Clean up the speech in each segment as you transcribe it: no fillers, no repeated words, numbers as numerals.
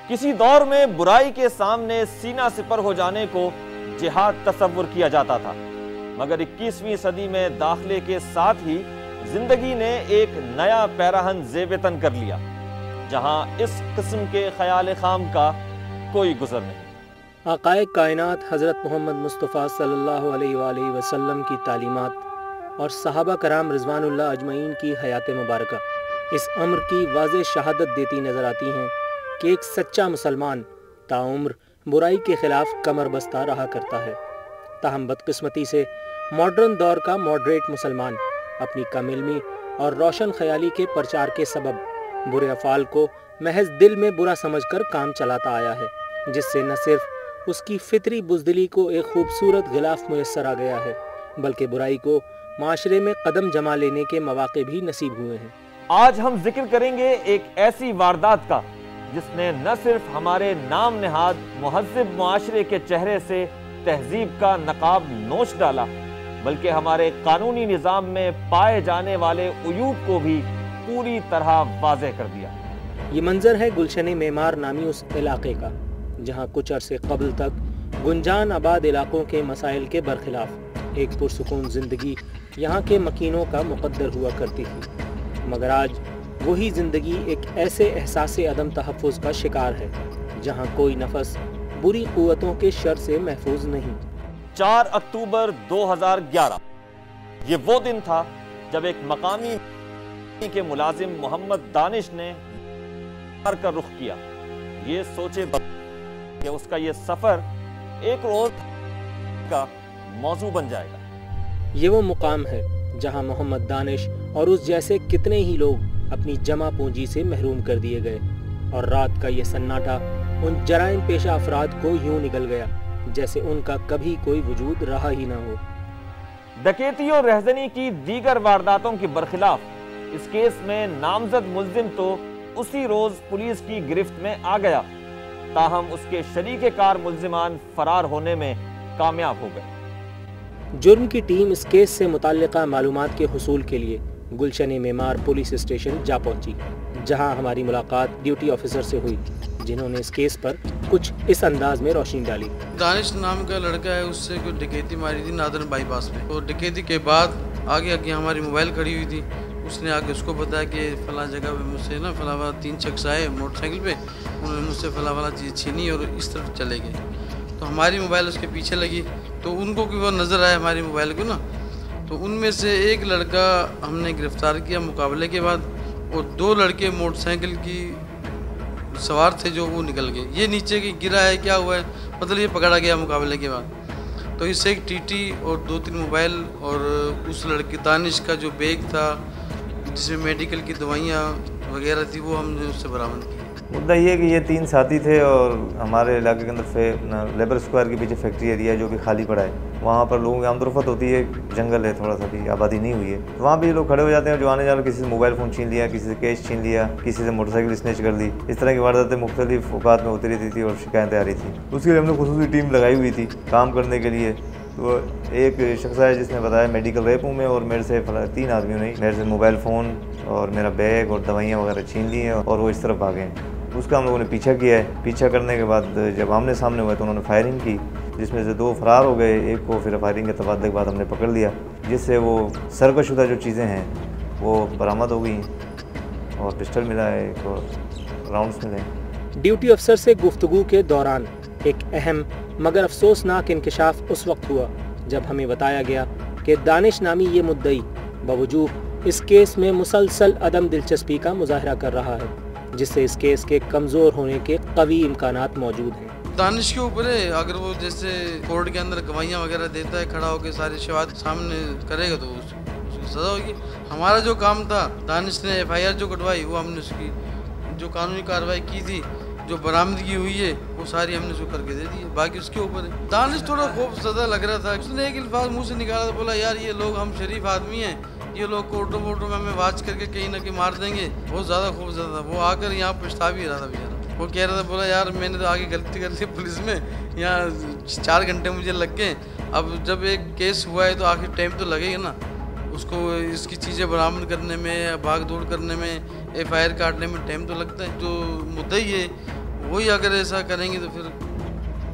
किसी दौर में बुराई के सामने सीना सिपर हो जाने को जिहाद तस्वुर किया जाता था, मगर 21वीं सदी में दाखिले के साथ ही जिंदगी ने एक नया पैराहन ज़ेवतन कर लिया, जहां इस किस्म के ख्याल खाम का कोई गुज़र नहीं। आक़ाए कायनात हज़रत मोहम्मद मुस्तफ़ा सल्लल्लाहु अलैहि वसल्लम की तालीमात और सहाबा कराम रिज़वानुल्लाह अजमईन की हयात मुबारका इस अम्र की वाज़ेह शहादत देती नज़र आती हैं कि एक सच्चा मुसलमान ताउम्र बुराई के ख़िलाफ़ कमर बस्ता रहा करता है। ताहम बदकिस्मती से मॉडर्न दौर का मॉडरेट मुसलमान अपनी कम इल्मी और रोशन ख्याली के प्रचार के सबब बुरे अफ़ाल को महज दिल में बुरा समझकर काम चलाता आया है, जिससे न सिर्फ उसकी फितरी बुज़दिली को एक खूबसूरत गिलाफ मुयस्सर आ गया है, बल्कि बुराई को माशरे में कदम जमा लेने के मौक़े भी नसीब हुए हैं। आज हम जिक्र करेंगे एक ऐसी वारदात का जिसने न सिर्फ हमारे नाम निहाद मुहज़्ज़िब मुआशरे के चेहरे से तहजीब का नकाब नोच डाला, बल्कि हमारे कानूनी निज़ाम में पाए जाने वाले उयूब को भी पूरी तरह वाज़ेह कर दिया। ये मंजर है गुलशन मेमार नामी उस इलाके का, जहाँ कुछ अरसे कबल तक गुंजान आबाद इलाकों के मसाइल के बरखिलाफ एक पुरसुकून ज़िंदगी यहाँ के मकीनों का मुक़द्दर हुआ करती थी, मगर आज वही ज़िंदगी एक ऐसे एहसास अदम तहफ़्फ़ुज़ का शिकार है जहाँ कोई नफस बुरी क़ुव्वतों के शर से महफूज नहीं। 4 अक्टूबर 2011 ये वो दिन था जब एक मकामी के मुलाजिम मोहम्मद दानिश ने का रुख किया, ये सोचे कि उसका ये सफ़र एक रोज़ का मौजू बन जाएगा। ये वो मुकाम है जहाँ मोहम्मद दानिश और उस जैसे कितने ही लोग अपनी जमा पूंजी से महरूम कर दिए गए, और रात का ये सन्नाटा उन जराइम पेशा अफराद को यूं निकल गया जैसे उनका कभी कोई वजूद रहा ही ना हो। डकैती और रहजनी की दीगर वारदातों के बरखिलाफ इस केस में नामजद मुल्जिम तो उसी रोज पुलिस की गिरफ्त में आ गया, ताहम उसके शरीके कार मुल्जिमान फरार होने में कामयाब हो गए। जुर्म की टीम इस केस से मुताल्लिका मालूमात के हुसूल के लिए गुलशन मेमार पुलिस स्टेशन जा पहुंची, जहां हमारी मुलाकात ड्यूटी ऑफिसर से हुई, जिन्होंने इस केस पर कुछ इस अंदाज में रोशनी डाली। दानिश नाम का लड़का है, उससे कोई डकैती मारी थी नादर बाईपास में, और डकैती के बाद आगे हमारी मोबाइल खड़ी हुई थी, उसने आगे उसको बताया कि फला जगह पे मुझसे ना फला वाला 3 शख्स आए मोटरसाइकिल पे, उन्होंने मुझसे फला वाला चीज़ छीनी और इस तरफ चले गए। तो हमारी मोबाइल उसके पीछे लगी, तो उनको कि वो नज़र आया हमारी मोबाइल को ना, तो उनमें से एक लड़का हमने गिरफ़्तार किया मुकाबले के बाद, और 2 लड़के मोटरसाइकिल की सवार थे जो वो निकल गए। ये नीचे की गिरा है, क्या हुआ है मतलब ये पकड़ा गया मुकाबले के बाद। तो इससे एक टीटी और 2-3 मोबाइल और उस लड़के दानिश का जो बैग था जिसमें मेडिकल की दवाइयाँ वगैरह थी वो हमने उससे बरामद की। मुद्दा ये है कि ये 3 साथी थे और हमारे इलाके के अंदर लेबर स्क्वायर के पीछे फैक्ट्री एरिया है जो कि खाली पड़ा है, वहाँ पर लोगों की आमदोरफ़त होती है, जंगल है, थोड़ा सा भी आबादी नहीं हुई है, तो वहाँ भी लोग खड़े हो जाते हैं और जो आने जाने किसी से मोबाइल फ़ोन छीन लिया, किसी से कैश छीन लिया, किसी से मोटरसाइकिल स्नैच कर ली, इस तरह की वारदातें मुख्तलिफ औकात में होती रहती थी और शिकायतें आ रही थी। उसके लिए हमने खुसूसी टीम लगाई हुई थी काम करने के लिए। तो एक शख्स है जिसने बताया मेडिकल रैप हूँ मैं, और मेरे से 3 आदमियों ने मेरे से मोबाइल फ़ोन और मेरा बैग और दवाइयाँ वगैरह छीन ली हैं और वो इस तरफ भागे हैं। उसका हम लोगों ने पीछा किया है। पीछा करने के बाद जब आमने सामने हुए तो उन्होंने फायरिंग की, जिसमें से 2 फरार हो गए, एक को फिर फायरिंग के तबादले के बाद हमने पकड़ लिया, जिससे वो सरकशुदा जो चीज़ें हैं वो बरामद हो गई और पिस्टल मिला है, एक और राउंड्स मिले। ड्यूटी अफसर से गुफ्तगू के दौरान एक अहम मगर अफसोसनाक इंकशाफ उस वक्त हुआ जब हमें बताया गया कि दानिश नामी ये मुद्दई बावजूद इस केस में मुसलसल अदम दिलचस्पी का मुजाहरा कर रहा है, जिससे इस केस के कमज़ोर होने के कवी इम्कानात मौजूद हैं। दानिश के ऊपर है, अगर वो जैसे कोर्ट के अंदर गवाहियाँ वगैरह देता है, खड़ा होकर सारी शवाहद सामने करेगा तो उसको सज़ा होगी। हमारा जो काम था, दानिश ने FIR जो कटवाई वो हमने उसकी जो कानूनी कार्रवाई की थी, जो बरामदगी हुई है वो सारी हमने उसको करके दे दी है, बाकी उसके ऊपर है। दानिश थोड़ा खौफज़दा लग रहा था, उसने एक अल्फाज मुँह से निकाला था, बोला यार ये लोग हम शरीफ आदमी हैं, ये लोग कोर्टों वोटों में हमें वाच करके कहीं ना कहीं मार देंगे। बहुत ज़्यादा खौफज़दा था, वो आकर यहाँ पछता भी रहा था बेचारा। वो कह रहा था, बोला यार मैंने तो आगे गलती कर ली पुलिस में, यहाँ 4 घंटे मुझे लग गए, अब जब एक केस हुआ है तो आखिर टाइम तो लगेगा ना उसको, इसकी चीज़ें बरामद करने में, भाग दौड़ करने में, FIR काटने में टाइम तो लगता है। जो मुद्दई है وہی اگر ایسا کریں گے تو پھر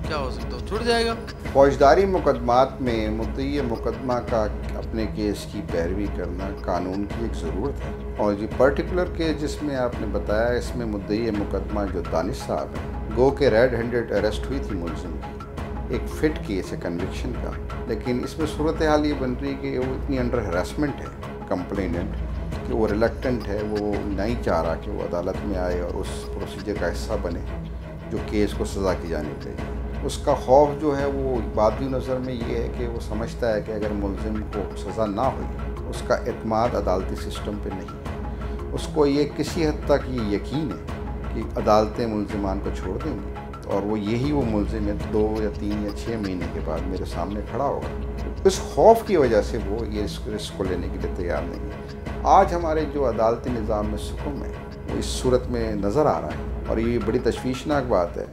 کیا ہو سکتا ہے، چھوٹ جائے گا۔ فوجداری مقدمات میں مدعی مقدمہ کا اپنے کیس کی پیروی کرنا قانون کی ایک ضرورت ہے، اور یہ پرٹیکولر کیس جس میں آپ نے بتایا اس میں مدعی مقدمہ جو دانش صاحب ہیں، گو کہ ریڈ ہینڈڈ اریسٹ ہوئی تھی ملزم کی، ایک فٹ کیس ہے کنوکشن کا، لیکن اس میں صورتحال یہ بن رہی ہے کہ وہ اتنی انڈر ہراسمنٹ ہے کمپلیننٹ کہ وہ ریلیکٹنٹ ہے، وہ نہیں چاہ رہا کہ وہ عدالت میں آئے اور اس پروسیجر کا حصہ بنے جو کیس کو سزا کی جانی چاہیے۔ اس کا خوف جو ہے وہ بادی نظر میں یہ ہے کہ وہ سمجھتا ہے کہ اگر ملزم کو سزا نہ ہوئی اس کا اعتماد عدالتی سسٹم پہ نہیں، اس کو یہ کسی حد تک یہ یقین ہے کہ عدالتیں ملزمان کو چھوڑ دیں گی اور وہ یہی وہ ملزم ہے 2 یا 3 یا 6 مہینے کے بعد میرے سامنے کھڑا ہوگا۔ اس خوف کی وجہ سے وہ یہ رسک کو لینے کے لیے تیار نہیں ہے۔ آج ہمارے جو عدالتی نظام میں سکون ہے وہ اس صورت میں نظر آ رہا ہے، اور یہ بڑی تشویشناک بات ہے۔